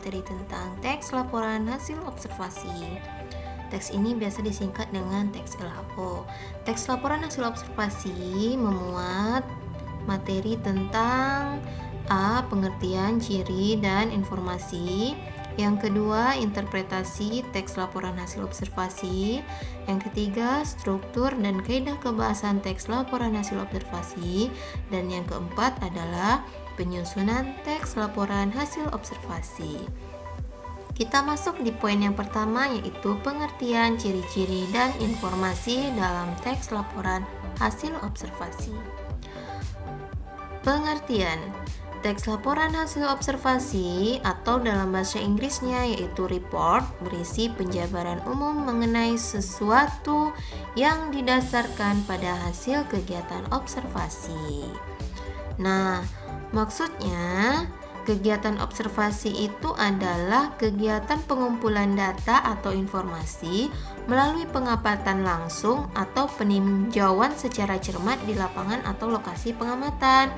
materi tentang teks laporan hasil observasi. Teks ini biasa disingkat dengan teks LHO. Teks laporan hasil observasi memuat materi tentang A. Pengertian, ciri, dan informasi. Yang kedua, interpretasi teks laporan hasil observasi. Yang ketiga, struktur dan kaidah kebahasan teks laporan hasil observasi. Dan yang keempat adalah penyusunan teks laporan hasil observasi. Kita masuk di poin yang pertama, yaitu pengertian, ciri-ciri, dan informasi dalam teks laporan hasil observasi. Pengertian. Teks laporan hasil observasi atau dalam bahasa Inggrisnya yaitu report berisi penjabaran umum mengenai sesuatu yang didasarkan pada hasil kegiatan observasi. Nah, maksudnya kegiatan observasi itu adalah kegiatan pengumpulan data atau informasi melalui pengamatan langsung atau peninjauan secara cermat di lapangan atau lokasi pengamatan.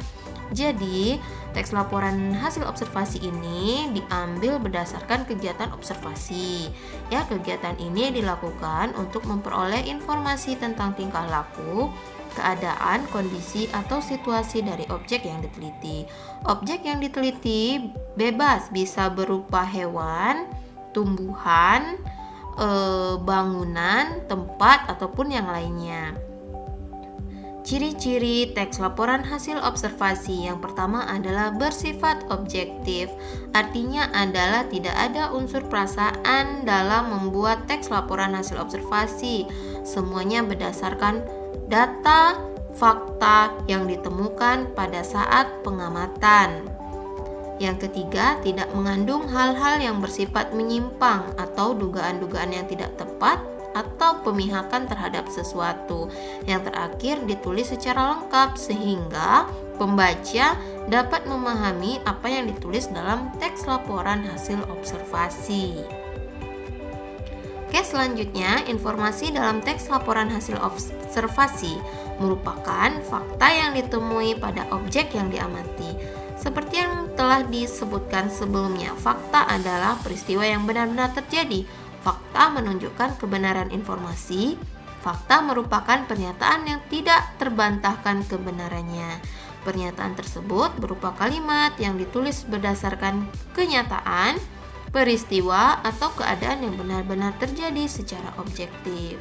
Jadi, teks laporan hasil observasi ini diambil berdasarkan kegiatan observasi. Ya, kegiatan ini dilakukan untuk memperoleh informasi tentang tingkah laku, keadaan, kondisi, atau situasi dari objek yang diteliti. Objek yang diteliti bebas bisa berupa hewan, tumbuhan, bangunan, tempat, ataupun yang lainnya. Ciri-ciri teks laporan hasil observasi yang pertama adalah bersifat objektif, artinya adalah tidak ada unsur perasaan dalam membuat teks laporan hasil observasi. Semuanya berdasarkan data, fakta yang ditemukan pada saat pengamatan. Yang ketiga, tidak mengandung hal-hal yang bersifat menyimpang atau dugaan-dugaan yang tidak tepat atau pemihakan terhadap sesuatu. Yang terakhir, ditulis secara lengkap sehingga pembaca dapat memahami apa yang ditulis dalam teks laporan hasil observasi. Oke, selanjutnya informasi dalam teks laporan hasil observasi merupakan fakta yang ditemui pada objek yang diamati. Seperti yang telah disebutkan sebelumnya, fakta adalah peristiwa yang benar-benar terjadi. Fakta menunjukkan kebenaran informasi. Fakta merupakan pernyataan yang tidak terbantahkan kebenarannya. Pernyataan tersebut berupa kalimat yang ditulis berdasarkan kenyataan, peristiwa, atau keadaan yang benar-benar terjadi secara objektif.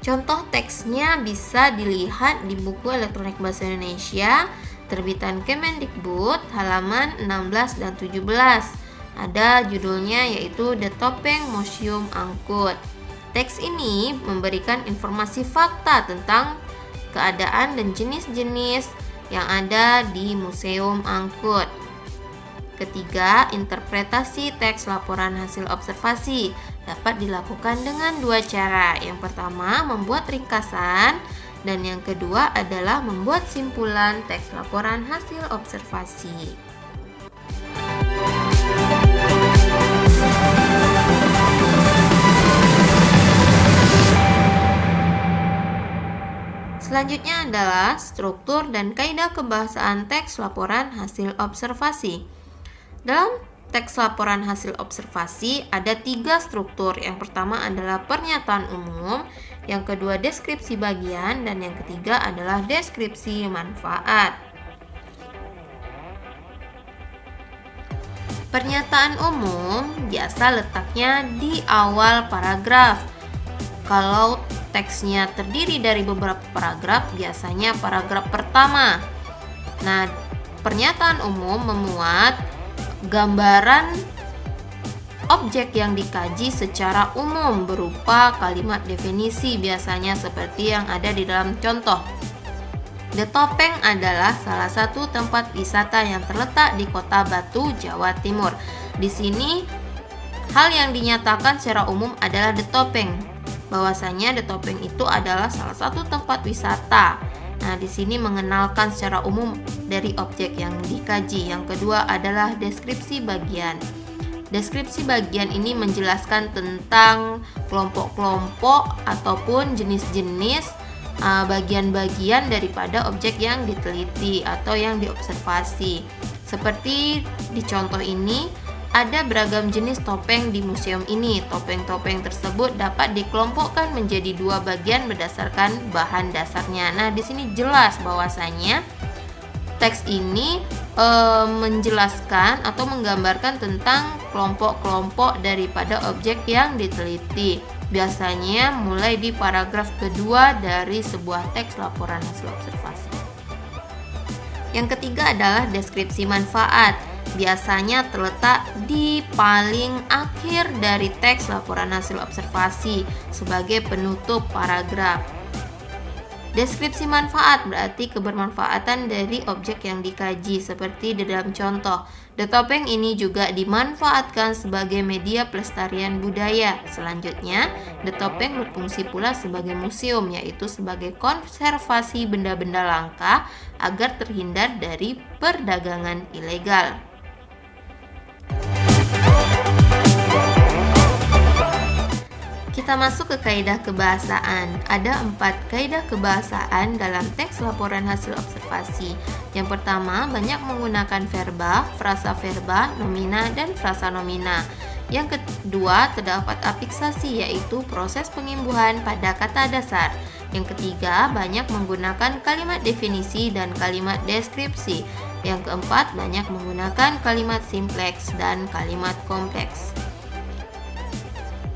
Contoh teksnya bisa dilihat di buku elektronik bahasa Indonesia terbitan Kemendikbud halaman 16 dan 17. Ada judulnya yaitu The Topeng Museum Angkut. Teks ini memberikan informasi fakta tentang keadaan dan jenis-jenis yang ada di Museum Angkut. Ketiga, interpretasi teks laporan hasil observasi dapat dilakukan dengan dua cara. Yang pertama, membuat ringkasan, dan yang kedua adalah membuat simpulan teks laporan hasil observasi. Selanjutnya adalah struktur dan kaidah kebahasaan teks laporan hasil observasi. Dalam teks laporan hasil observasi ada 3 struktur. Yang pertama adalah pernyataan umum, yang kedua deskripsi bagian, dan yang ketiga adalah deskripsi manfaat. Pernyataan umum biasa letaknya di awal paragraf. Kalau teksnya terdiri dari beberapa paragraf, biasanya paragraf pertama. Nah, pernyataan umum memuat gambaran objek yang dikaji secara umum berupa kalimat definisi, biasanya seperti yang ada di dalam contoh. The Topeng adalah salah satu tempat wisata yang terletak di Kota Batu, Jawa Timur. Di sini, hal yang dinyatakan secara umum adalah The Topeng. Bahwasanya The Topeng itu adalah salah satu tempat wisata. Nah, di sini mengenalkan secara umum dari objek yang dikaji. Yang kedua adalah deskripsi bagian. Deskripsi bagian ini menjelaskan tentang kelompok-kelompok ataupun jenis-jenis bagian-bagian daripada objek yang diteliti atau yang diobservasi. Seperti di contoh ini, ada beragam jenis topeng di museum ini. Topeng-topeng tersebut dapat dikelompokkan menjadi dua bagian berdasarkan bahan dasarnya. Nah, di sini jelas bahwasanya teks ini menjelaskan atau menggambarkan tentang kelompok-kelompok daripada objek yang diteliti. Biasanya mulai di paragraf kedua dari sebuah teks laporan hasil observasi. Yang ketiga adalah deskripsi manfaat. Biasanya terletak di paling akhir dari teks laporan hasil observasi sebagai penutup paragraf. Deskripsi manfaat berarti kebermanfaatan dari objek yang dikaji, seperti di dalam contoh. The topeng ini juga dimanfaatkan sebagai media pelestarian budaya. Selanjutnya, the topeng berfungsi pula sebagai museum, yaitu sebagai konservasi benda-benda langka agar terhindar dari perdagangan ilegal. Kita masuk ke kaidah kebahasaan. Ada 4 kaidah kebahasaan dalam teks laporan hasil observasi. Yang pertama, banyak menggunakan verba, frasa verba, nomina, dan frasa nomina. Yang kedua, terdapat afiksasi, yaitu proses pengimbuhan pada kata dasar. Yang ketiga, banyak menggunakan kalimat definisi dan kalimat deskripsi. Yang keempat, banyak menggunakan kalimat simpleks dan kalimat kompleks.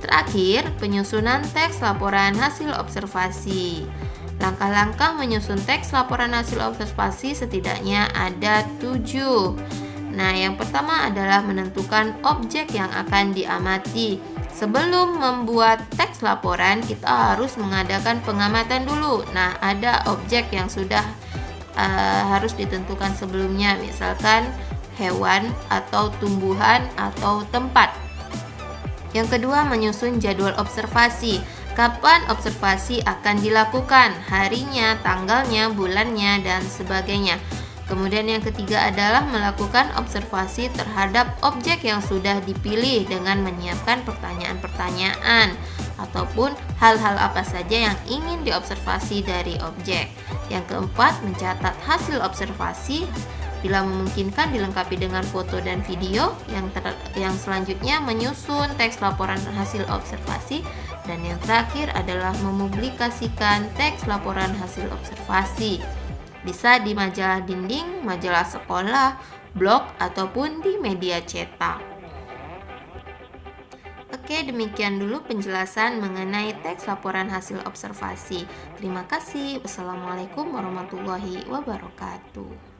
Terakhir, penyusunan teks laporan hasil observasi. Langkah-langkah menyusun teks laporan hasil observasi setidaknya ada 7. Nah, yang pertama adalah menentukan objek yang akan diamati. Sebelum membuat teks laporan, kita harus mengadakan pengamatan dulu. Nah, ada objek yang sudah harus ditentukan sebelumnya, misalkan hewan atau tumbuhan atau tempat. Yang kedua, menyusun jadwal observasi. Kapan observasi akan dilakukan, harinya, tanggalnya, bulannya, dan sebagainya. Kemudian yang ketiga adalah melakukan observasi terhadap objek yang sudah dipilih dengan menyiapkan pertanyaan-pertanyaan ataupun hal-hal apa saja yang ingin diobservasi dari objek. Yang keempat, mencatat hasil observasi. Bila memungkinkan dilengkapi dengan foto dan video. Yang selanjutnya menyusun teks laporan hasil observasi, dan yang terakhir adalah mempublikasikan teks laporan hasil observasi. Bisa di majalah dinding, majalah sekolah, blog, ataupun di media cetak. Oke, demikian dulu penjelasan mengenai teks laporan hasil observasi. Terima kasih. Wassalamualaikum warahmatullahi wabarakatuh.